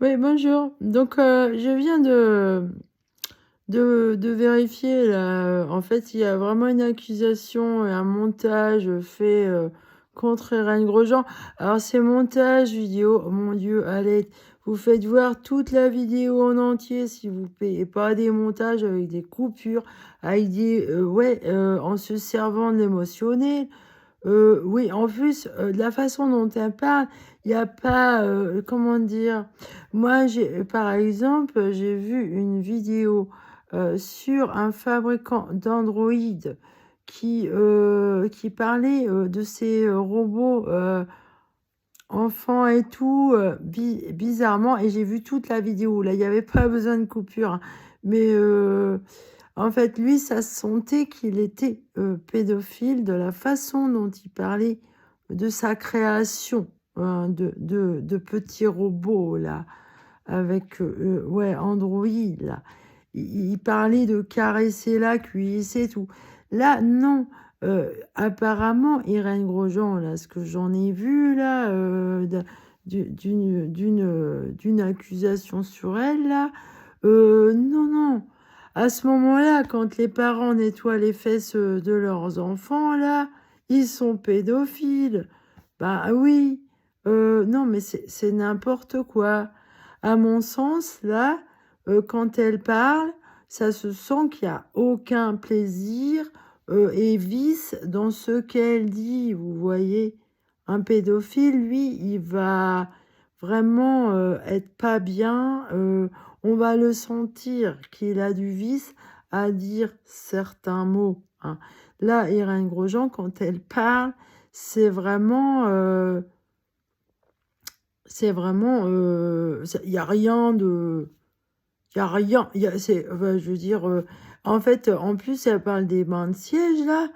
Oui, bonjour. Donc, je viens de vérifier là. En fait, il y a vraiment une accusation et un montage fait contre Irène Grosjean. Alors, ces montages vidéo, oh mon Dieu, allez, vous faites voir toute la vidéo en entier, s'il vous plaît, et pas des montages avec des coupures, avec des, ouais, en se servant de l'émotionnel. Oui, en plus, de la façon dont elle parle, il y a pas, comment dire? Moi, par exemple, j'ai vu une vidéo, sur un fabricant d'Android qui parlait, de ces, robots, enfants et tout, bizarrement, et j'ai vu toute la vidéo. Là, il y avait pas besoin de coupure, hein. Mais, en fait, lui, ça se sentait qu'il était pédophile de la façon dont il parlait de sa création, hein, de petits robots, là, avec ouais, Android, là. Il parlait de caresser là, cuisser, tout. Là, non. Apparemment, Irène Grosjean, là, ce que j'en ai vu, là, d'une accusation sur elle, là, non, non. À ce moment-là, quand les parents nettoient les fesses de leurs enfants, là, ils sont pédophiles. Bah oui. Non, mais c'est n'importe quoi. À mon sens, là, quand elle parle, ça se sent qu'il n'y a aucun plaisir et vice dans ce qu'elle dit. Vous voyez, un pédophile, lui, il va vraiment être pas bien. On va le sentir qu'il a du vice à dire certains mots, hein. Là, Irène Grosjean, quand elle parle, c'est vraiment, il y a rien de, il y a rien, enfin, je veux dire, en fait, en plus, elle parle des bains de siège là,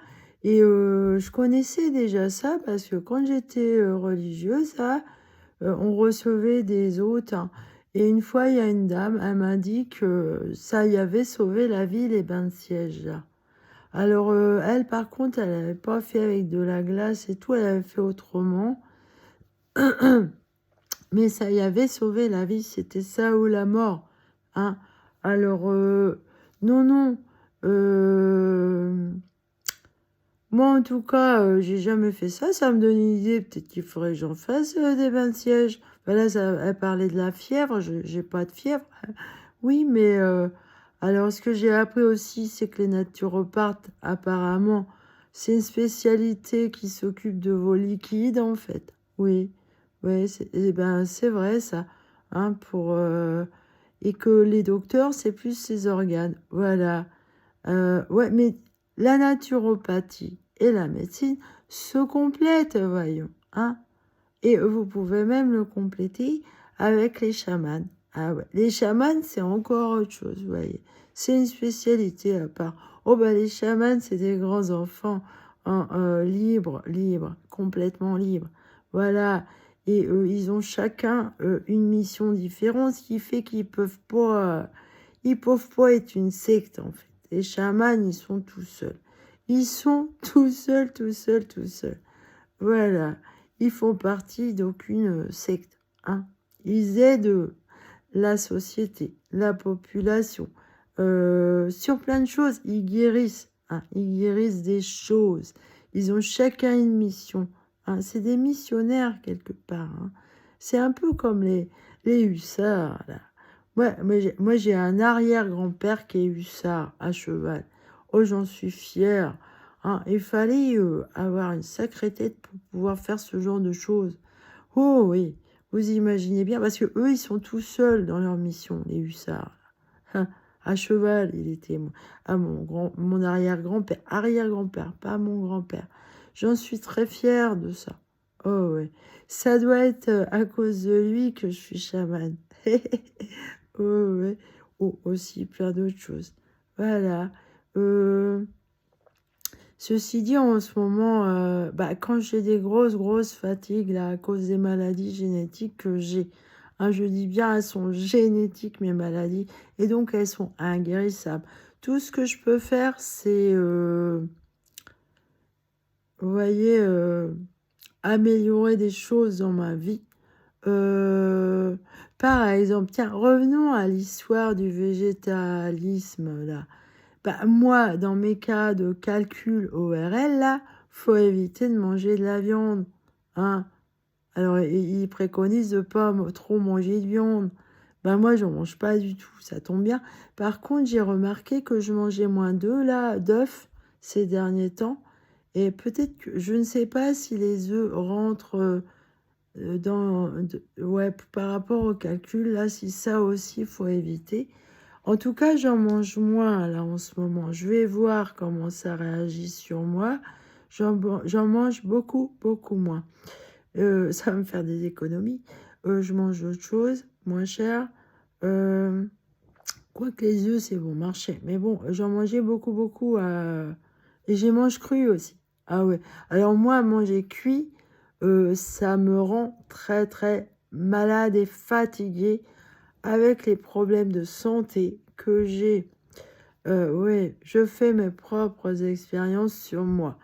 et je connaissais déjà ça parce que quand j'étais religieuse, là, on recevait des hôtes, hein. Et une fois, il y a une dame, elle m'a dit que ça y avait sauvé la vie, les bains de siège là. Alors, elle, par contre, elle n'avait pas fait avec de la glace et tout, elle avait fait autrement. Mais ça y avait sauvé la vie, c'était ça ou la mort, hein. Alors, non, non. euh, Moi, en tout cas, j'ai jamais fait ça. Ça me donne une idée. Peut-être qu'il faudrait que j'en fasse des bains de siège. Ben là, elle parlait de la fièvre. Je j'ai pas de fièvre. Oui, mais alors, ce que j'ai appris aussi, c'est que les naturopathes, apparemment, c'est une spécialité qui s'occupe de vos liquides, en fait. Oui, oui, eh ben, c'est vrai, ça. Hein, et que les docteurs, c'est plus les organes. Voilà. Ouais, mais la naturopathie et la médecine se complètent, voyons, hein. Et vous pouvez même le compléter avec les chamans. Ah ouais, les chamans, c'est encore autre chose, vous voyez. C'est une spécialité à part. Oh bah les chamans, c'est des grands enfants, hein, libres, libres, complètement libres. Voilà. Et ils ont chacun une mission différente, ce qui fait ils peuvent pas être une secte, en fait. Les chamans, ils sont tout seuls. Ils sont tout seuls, tout seuls, tout seuls. Voilà. Ils font partie d'aucune secte, hein. Ils aident la société, la population, sur plein de choses. Ils guérissent, hein. Ils guérissent des choses. Ils ont chacun une mission, hein. C'est des missionnaires quelque part, hein. C'est un peu comme les hussards, là. Moi, j'ai un arrière-grand-père qui est hussard à cheval. Oh, j'en suis fière, hein. Il fallait avoir une sacrée tête pour pouvoir faire ce genre de choses. Oh oui, vous imaginez bien, parce que eux, ils sont tout seuls dans leur mission, les hussards. Hein, à cheval, il était mon arrière-grand-père, arrière-grand-père, pas mon grand-père. J'en suis très fière de ça. Oh oui, ça doit être à cause de lui que je suis chamane. Oh oui, oh, aussi plein d'autres choses. Voilà. Euh, Ceci dit, en ce moment, bah, quand j'ai des grosses fatigues là, à cause des maladies génétiques que j'ai, hein, je dis bien, elles sont génétiques, mes maladies, et donc elles sont inguérissables. Tout ce que je peux faire, c'est, vous voyez, améliorer des choses dans ma vie. Euh, Par exemple, tiens, revenons à l'histoire du végétalisme, là. Bah, moi, dans mes cas de calcul ORL, là, faut éviter de manger de la viande, hein. Alors, il préconise de pas trop manger de viande. Ben, moi, j'en mange pas du tout, ça tombe bien. Par contre, j'ai remarqué que je mangeais moins d'œufs ces derniers temps. Et peut-être que, je ne sais pas si les œufs rentrent ouais, par rapport au calcul, là, si ça aussi, faut éviter. En tout cas, j'en mange moins, là, en ce moment. Je vais voir comment ça réagit sur moi. J'en mange beaucoup, beaucoup moins. Ça va me faire des économies. Je mange d'autres choses, moins cher. Quoique les œufs, c'est bon marché. Mais bon, j'en mangeais beaucoup, beaucoup. Et j'ai mange cru aussi. Ah ouais. Alors moi, manger cuit, ça me rend très, très malade et fatiguée avec les problèmes de santé que j'ai. Ouais, je fais mes propres expériences sur moi.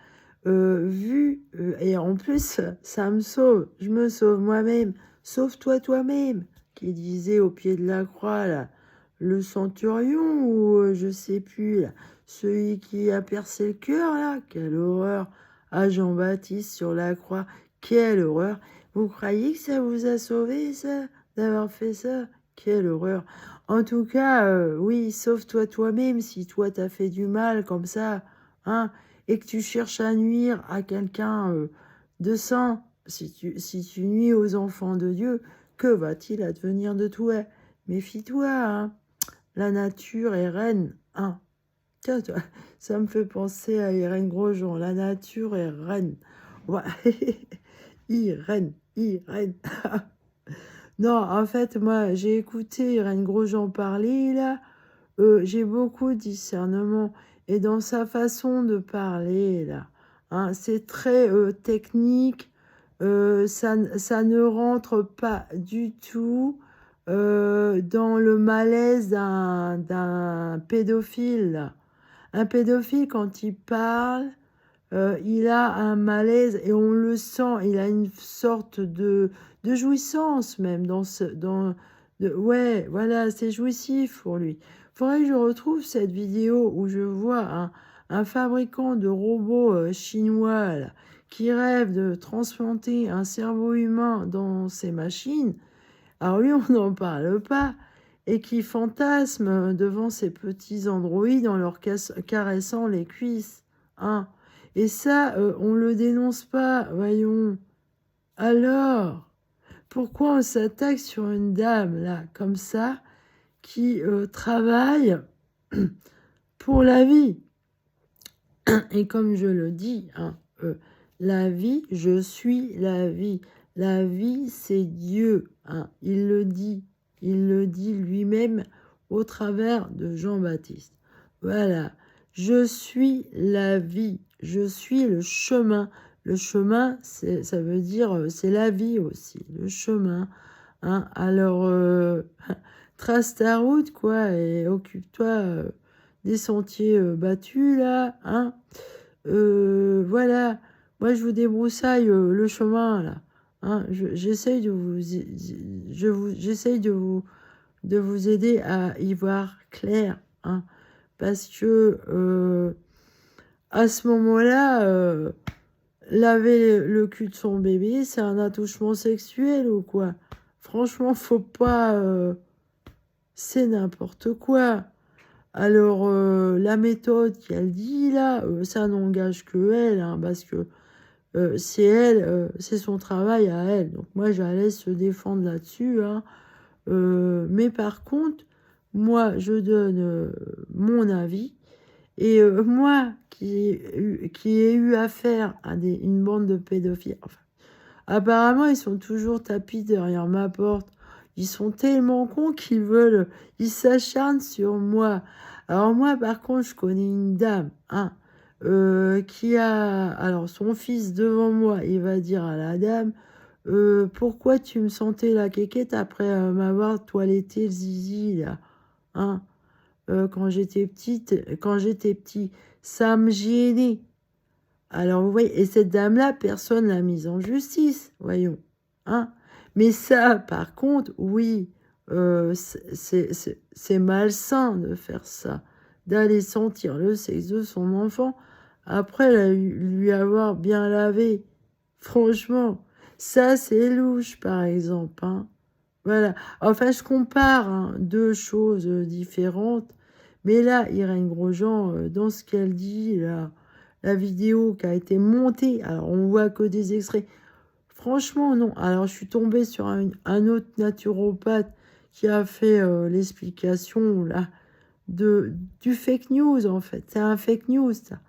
Et en plus, ça me sauve. Je me sauve moi-même. Sauve-toi toi-même, qui disait au pied de la croix, là, le centurion, ou je sais plus, là, celui qui a percé le cœur, là. Quelle horreur! À Jean-Baptiste sur la croix. Quelle horreur! Vous croyez que ça vous a sauvé, ça, d'avoir fait ça? Quelle horreur! En tout cas, oui, sauve-toi toi-même si toi t'as fait du mal comme ça, hein, et que tu cherches à nuire à quelqu'un de sang, si tu nuis aux enfants de Dieu, que va-t-il advenir de toi? Méfie-toi, hein. La nature est reine, hein. Tiens, toi, ça me fait penser à Irène Grosjean. La nature est reine. Ouais. Irène, Irène. Non, en fait, moi, j'ai écouté Irène Grosjean parler, là. J'ai beaucoup de discernement. Et dans sa façon de parler, là, hein, c'est très technique. Ça ne rentre pas du tout dans le malaise d'un pédophile, là. Un pédophile, quand il parle, il a un malaise et on le sent. Il a une sorte de jouissance même ouais, voilà, c'est jouissif pour lui. Faudrait que je retrouve cette vidéo où je vois un fabricant de robots chinois là, qui rêve de transplanter un cerveau humain dans ses machines. Alors lui, on n'en parle pas. Et qui fantasme devant ces petits androïdes en leur caressant les cuisses, hein. Et ça, on le dénonce pas, voyons. Alors, pourquoi on s'attaque sur une dame, là, comme ça, qui travaille pour la vie? Et comme je le dis, hein, la vie, je suis la vie. La vie, c'est Dieu, hein. Il le dit lui-même au travers de Jean-Baptiste. Voilà, je suis la vie, je suis le chemin. Le chemin, ça veut dire, c'est la vie aussi, le chemin, hein. Alors, trace ta route, quoi, et occupe-toi des sentiers battus, là, hein. Voilà, moi, je vous débroussaille le chemin, là, hein. J'essaye de vous aider à y voir clair, hein, parce que à ce moment-là, laver le cul de son bébé, c'est un attouchement sexuel ou quoi? Franchement, faut pas... c'est n'importe quoi. Alors, la méthode qu'elle dit là, ça n'engage que elle, hein, parce que c'est elle, c'est son travail à elle. Donc moi, je la laisse se défendre là-dessus, hein. Mais par contre, moi, je donne mon avis. Et moi, qui ai eu affaire à une bande de pédophiles, enfin, apparemment, ils sont toujours tapis derrière ma porte. Ils sont tellement cons ils s'acharnent sur moi. Alors moi, par contre, je connais une dame, hein, qui a, alors son fils devant moi, il va dire à la dame, pourquoi tu me sentais la quéquette après m'avoir toiletté le zizi, là, hein, quand j'étais petit, ça me gênait. Alors, vous voyez, et cette dame-là, personne l'a mise en justice, voyons, hein. Mais ça, par contre, oui, c'est malsain de faire ça, d'aller sentir le sexe de son enfant après lui avoir bien lavé. Franchement, ça c'est louche par exemple, hein. Voilà. Enfin, je compare hein, deux choses différentes. Mais là, Irène Grosjean, dans ce qu'elle dit, la vidéo qui a été montée, alors on voit que des extraits. Franchement, non. Alors, je suis tombée sur un autre naturopathe qui a fait l'explication là du fake news, en fait. C'est un fake news, ça.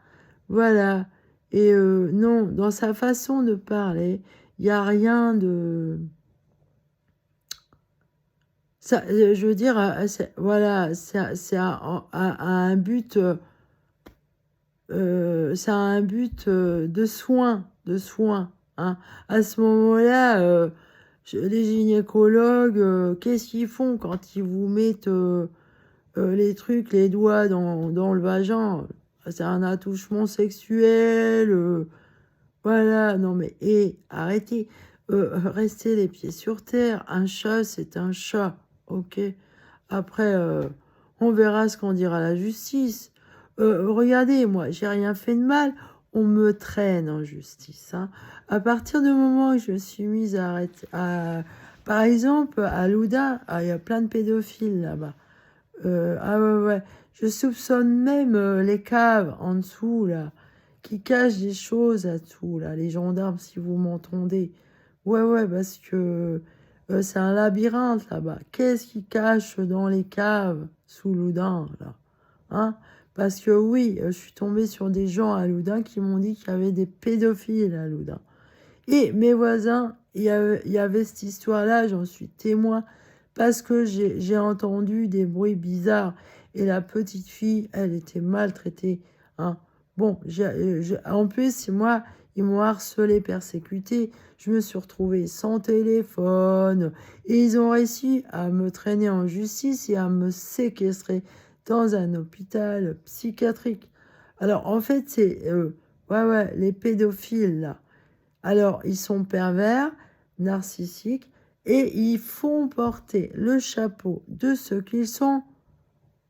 Voilà. Et non, dans sa façon de parler, il n'y a rien de... Ça, je veux dire, voilà, c'est à un but, ça a un but de soin, hein. À ce moment-là, les gynécologues, qu'est-ce qu'ils font quand ils vous mettent les trucs, les doigts dans le vagin? C'est un attouchement sexuel, voilà, non mais, arrêtez, restez les pieds sur terre. Un chat, c'est un chat, ok? Après, on verra ce qu'on dira la justice. Regardez, moi, j'ai rien fait de mal. On me traîne en justice, hein. À partir du moment où je me suis mise à arrêter, par exemple, à Loudun, il y a plein de pédophiles là-bas. Ah ouais, ouais. Je soupçonne même les caves en dessous, là, qui cachent des choses à dessous, là, les gendarmes, si vous m'entendez. Ouais, ouais, parce que c'est un labyrinthe là-bas. Qu'est-ce qui cache dans les caves sous Loudun, là? Hein? Parce que oui, je suis tombée sur des gens à Loudun qui m'ont dit qu'il y avait des pédophiles à Loudun. Et mes voisins, il y avait cette histoire-là, j'en suis témoin, parce que j'ai entendu des bruits bizarres. Et la petite fille, elle était maltraitée, hein. Bon, en plus, moi, ils m'ont harcelé, persécuté. Je me suis retrouvée sans téléphone. Et ils ont réussi à me traîner en justice et à me séquestrer dans un hôpital psychiatrique. Alors, en fait, ouais, ouais, les pédophiles, là. Alors, ils sont pervers, narcissiques, et ils font porter le chapeau de ceux qu'ils sont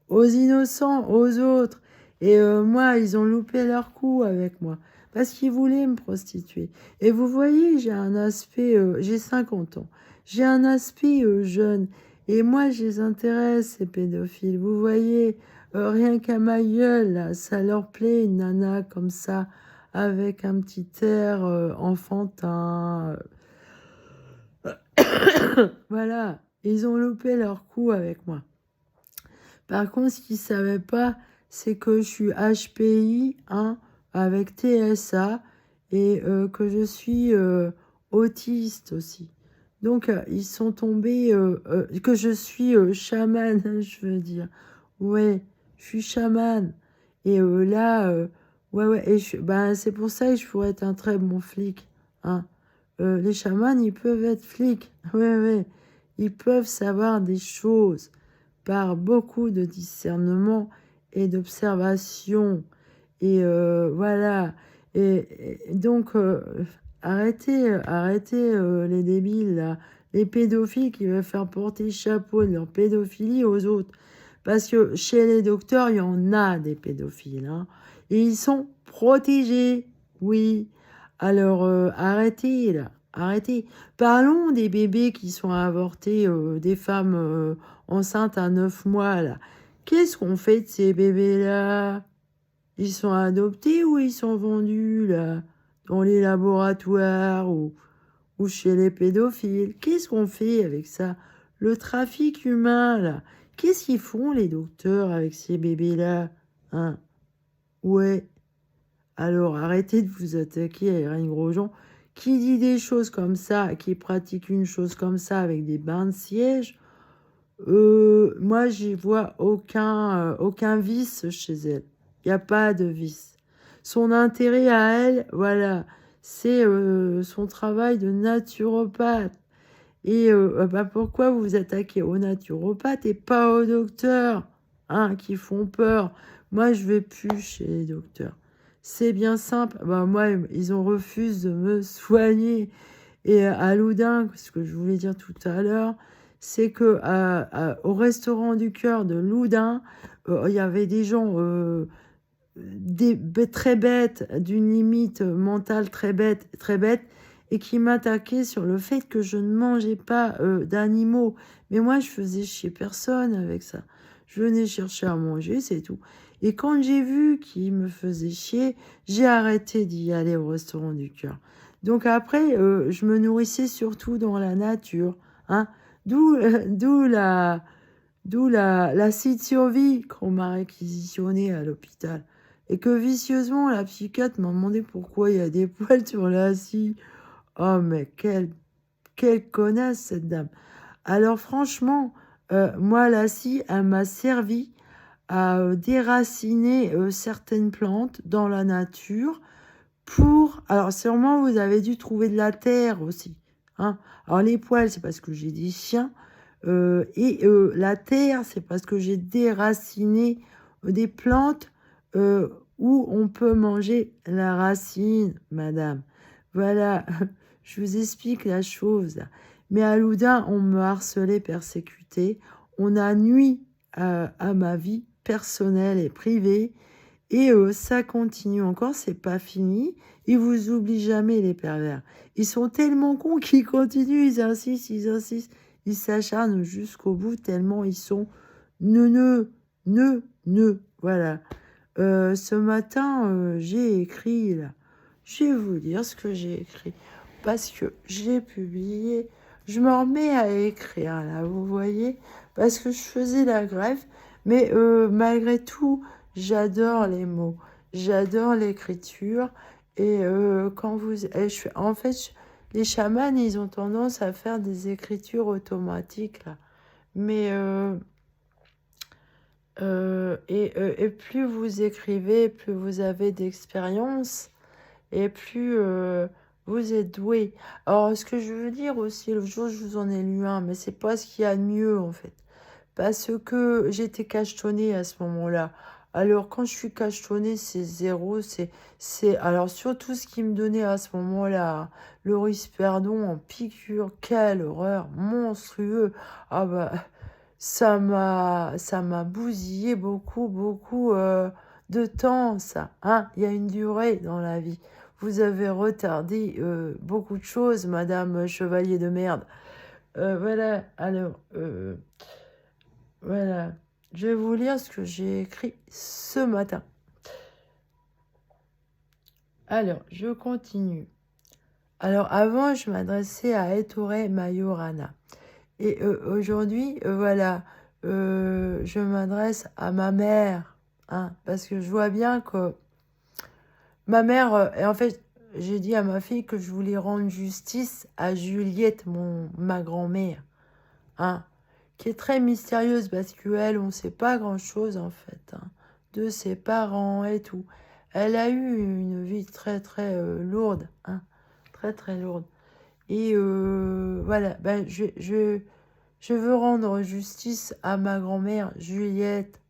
aux innocents, aux autres. Et moi, ils ont loupé leur coup avec moi, parce qu'ils voulaient me prostituer. Et vous voyez, j'ai un aspect, j'ai 50 ans, j'ai un aspect jeune, et moi, je les intéresse, ces pédophiles. Vous voyez, rien qu'à ma gueule, là, ça leur plaît, une nana comme ça, avec un petit air enfantin. Voilà, ils ont loupé leur coup avec moi. Par contre, ce qu'ils ne savaient pas, c'est que je suis HPI, hein, avec TSA, et que je suis autiste aussi. Donc, ils sont tombés, que je suis chamane, je veux dire. Ouais, je suis chamane. Et là, ouais, ouais, et ben, c'est pour ça que je pourrais être un très bon flic, hein. Les chamans, ils peuvent être flics. Ouais, ouais. Ils peuvent savoir des choses par beaucoup de discernement et d'observation. Et voilà. Et donc, arrêtez les débiles, là. Les pédophiles qui veulent faire porter chapeau de leur pédophilie aux autres. Parce que chez les docteurs, il y en a des pédophiles, hein. Et ils sont protégés, oui. Alors, arrêtez, là. Arrêtez. Parlons des bébés qui sont avortés, des femmes enceintes à 9 mois, là. Qu'est-ce qu'on fait de ces bébés-là? Ils sont adoptés ou ils sont vendus, là, dans les laboratoires ou chez les pédophiles? Qu'est-ce qu'on fait avec ça? Le trafic humain, là. Qu'est-ce qu'ils font, les docteurs, avec ces bébés-là? Hein? Ouais. Alors, arrêtez de vous attaquer à Irène Grosjean, qui dit des choses comme ça, qui pratique une chose comme ça avec des bains de siège. Moi, j'y vois aucun vice chez elle. Il n'y a pas de vice. Son intérêt à elle, voilà, c'est son travail de naturopathe. Et bah, pourquoi vous vous attaquez aux naturopathes et pas aux docteurs, hein, qui font peur? Moi, je vais plus chez les docteurs. C'est bien simple. Bah, moi, ils ont refusé de me soigner. Et à Loudun, ce que je voulais dire tout à l'heure, c'est que au restaurant du cœur de Loudun, il y avait des gens très bêtes, d'une limite mentale très bête, et qui m'attaquaient sur le fait que je ne mangeais pas d'animaux. Mais moi, je faisais chier personne avec ça. Je venais chercher à manger, c'est tout. Et quand j'ai vu qu'ils me faisaient chier, j'ai arrêté d'y aller au restaurant du cœur. Donc après, je me nourrissais surtout dans la nature, hein. D'où, la site survie qu'on m'a réquisitionné à l'hôpital. Et que vicieusement, la psychiatre m'a demandé pourquoi il y a des poils sur la scie. Oh, mais quelle connasse, cette dame. Alors, franchement, moi, la scie, elle m'a servi à déraciner certaines plantes dans la nature pour... Alors, sûrement, vous avez dû trouver de la terre aussi, hein. Alors, les poils, c'est parce que j'ai des chiens. La terre, c'est parce que j'ai déraciné des plantes où on peut manger la racine, madame. Voilà, je vous explique la chose. Mais à Loudun, on me harcelait, persécuté. On a nui à ma vie personnelle et privée. Et ça continue encore, c'est pas fini. Ils vous oublient jamais, les pervers. Ils sont tellement cons qu'ils continuent, ils insistent. Ils s'acharnent jusqu'au bout tellement ils sont neuneux, voilà. Ce matin, j'ai écrit, là. Je vais vous dire ce que j'ai écrit. Parce que j'ai publié. Je me remets à écrire, là, vous voyez. Parce que je faisais la grève. Mais malgré tout, j'adore les mots. J'adore l'écriture. Et quand vous... en fait, les chamans, ils ont tendance à faire des écritures automatiques, là. Mais... et plus vous écrivez, plus vous avez d'expérience et plus vous êtes doué. Alors, ce que je veux dire aussi, l'autre jour, je vous en ai lu un, mais c'est pas ce qu'il y a de mieux, en fait. Parce que j'étais cachetonnée à ce moment-là. Alors, quand je suis cachetonnée, c'est zéro. Alors, surtout ce qui me donnait à ce moment-là, le risperdon en piqûre, quelle horreur, monstrueux. Ah bah, ça m'a bousillé beaucoup de temps, ça. Hein, il y a une durée dans la vie. Vous avez retardé beaucoup de choses, Madame Chevalier de merde. Voilà, alors, voilà. Je vais vous lire ce que j'ai écrit ce matin. Alors, je continue. Alors, avant, je m'adressais à Ettore Majorana. Et aujourd'hui, voilà, je m'adresse à ma mère, hein, parce que je vois bien que ma mère, et en fait, j'ai dit à ma fille que je voulais rendre justice à Juliette, ma grand-mère, hein, qui est très mystérieuse parce qu'elle, on ne sait pas grand-chose en fait, hein, de ses parents et tout. Elle a eu une vie très lourde, hein, très lourde. Et voilà, ben, je veux rendre justice à ma grand-mère Juliette.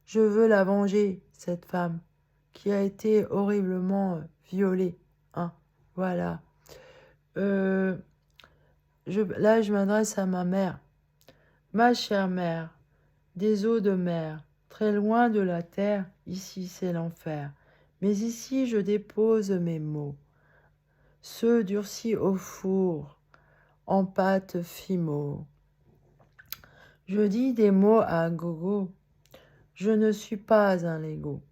Je veux la venger, cette femme qui a été horriblement violée, hein, voilà. Euh, là, je m'adresse à ma mère. Ma chère mère, des eaux de mer, très loin de la terre, ici c'est l'enfer. Mais ici je dépose mes mots, ceux durcis au four, en pâte fimo. Je dis des mots à gogo, je ne suis pas un Lego.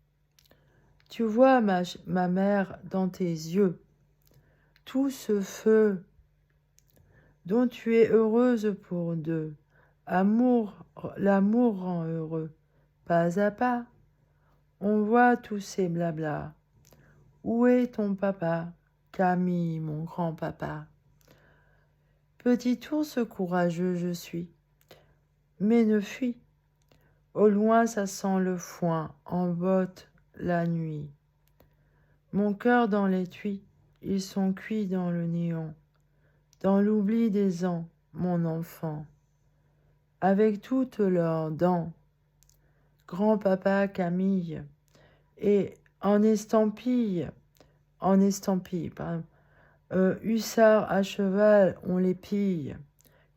Tu vois, ma mère, dans tes yeux, tout ce feu dont tu es heureuse pour deux. L'amour rend heureux. Pas à pas, on voit tous ces blablas. Où est ton papa, Camille, mon grand-papa? Petit ours courageux je suis, mais ne fuis. Au loin ça sent le foin, en botte la nuit. Mon cœur dans l'étui, ils sont cuits dans le néant, dans l'oubli des ans, mon enfant, avec toutes leurs dents. Grand-papa Camille, et en estampille, pardon, hussards à cheval, on les pille.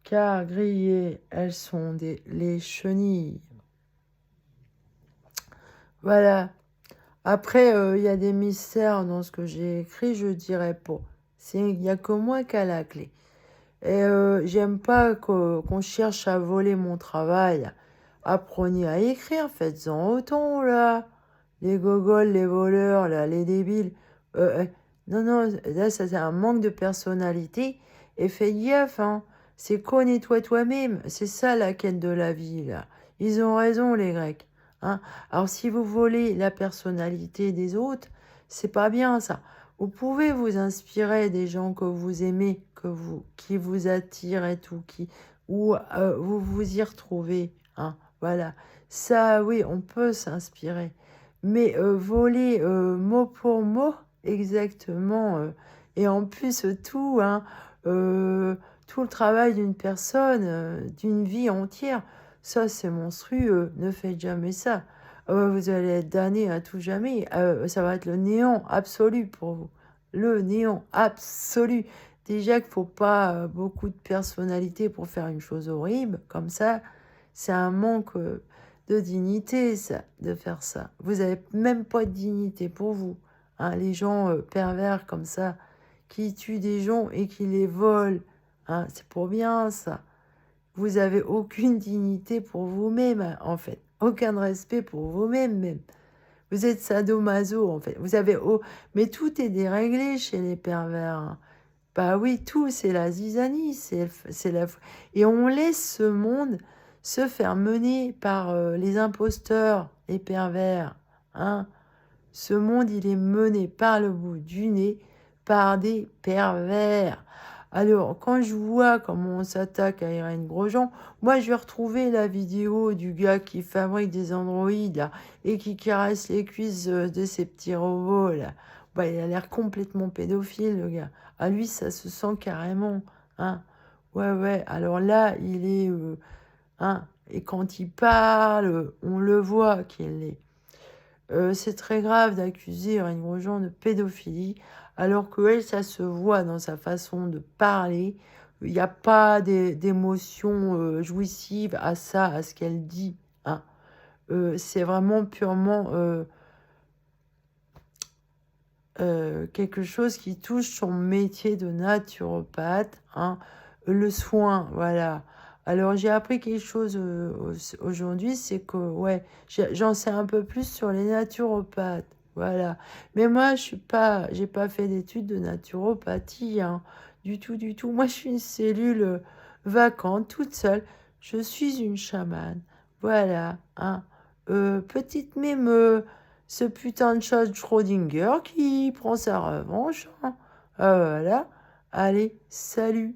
car grillées, elles sont les chenilles. Voilà. Après, il y a des mystères dans ce que j'ai écrit, je dirais pas. Il n'y a que moi qui a la clé. Et j'aime pas qu'on cherche à voler mon travail. Apprenez à écrire, faites-en autant, là. Les gogoles, les voleurs, là, les débiles. Non, non, là, ça, c'est un manque de personnalité. Et fais gaffe, hein. C'est connais-toi toi-même. C'est ça la quête de la vie, là. Ils ont raison, les Grecs. Hein. Alors, si vous volez la personnalité des autres, c'est pas bien, ça. Vous pouvez vous inspirer des gens que vous aimez, qui vous attirent et tout, où vous vous y retrouvez. Hein. Voilà. Ça, oui, on peut s'inspirer. Mais voler mot pour mot, exactement, et en plus hein, euh, tout le travail d'une personne, d'une vie entière, ça c'est monstrueux, ne faites jamais ça. Vous allez être damné à tout jamais, ça va être le néant absolu pour vous. Le néant absolu. Déjà qu'il ne faut pas beaucoup de personnalité pour faire une chose horrible, comme ça, c'est un manque de dignité, ça, de faire ça. Vous n'avez même pas de dignité pour vous. Hein, les gens pervers comme ça, qui tuent des gens et qui les volent, hein, c'est pour bien ça. Vous avez aucune dignité pour vous-même, en fait. Aucun respect pour vous-même, même. Vous êtes sadomaso, en fait. Mais tout est déréglé chez les pervers. Hein. Bah oui, tout, c'est la zizanie, Et on laisse ce monde se faire mener par les imposteurs, les pervers. Hein. Ce monde, il est mené par le bout du nez par des pervers. Alors, quand je vois comment on s'attaque à Irène Grosjean, moi, je vais retrouver la vidéo du gars qui fabrique des androïdes là, et qui caresse les cuisses de ces petits robots. Là. Bah, il a l'air complètement pédophile, le gars. À lui, ça se sent carrément. Hein. Ouais, ouais. Alors là, il est... hein. Et quand il parle, on le voit qu'il est. C'est très grave d'accuser Irène Grosjean de pédophilie, alors que elle, ça se voit dans sa façon de parler. Il n'y a pas d'émotion jouissive à ça, à ce qu'elle dit. Hein. C'est vraiment purement quelque chose qui touche son métier de naturopathe, hein, le soin, voilà. Alors j'ai appris quelque chose aujourd'hui, c'est que ouais, j'en sais un peu plus sur les naturopathes, voilà. Mais moi j'ai pas fait d'études de naturopathie, hein, du tout, du tout. Moi je suis une cellule vacante, toute seule. Je suis une chamane, voilà, hein. Petite mémeux ce putain de chat de Schrödinger qui prend sa revanche. Hein. Voilà. Allez, salut.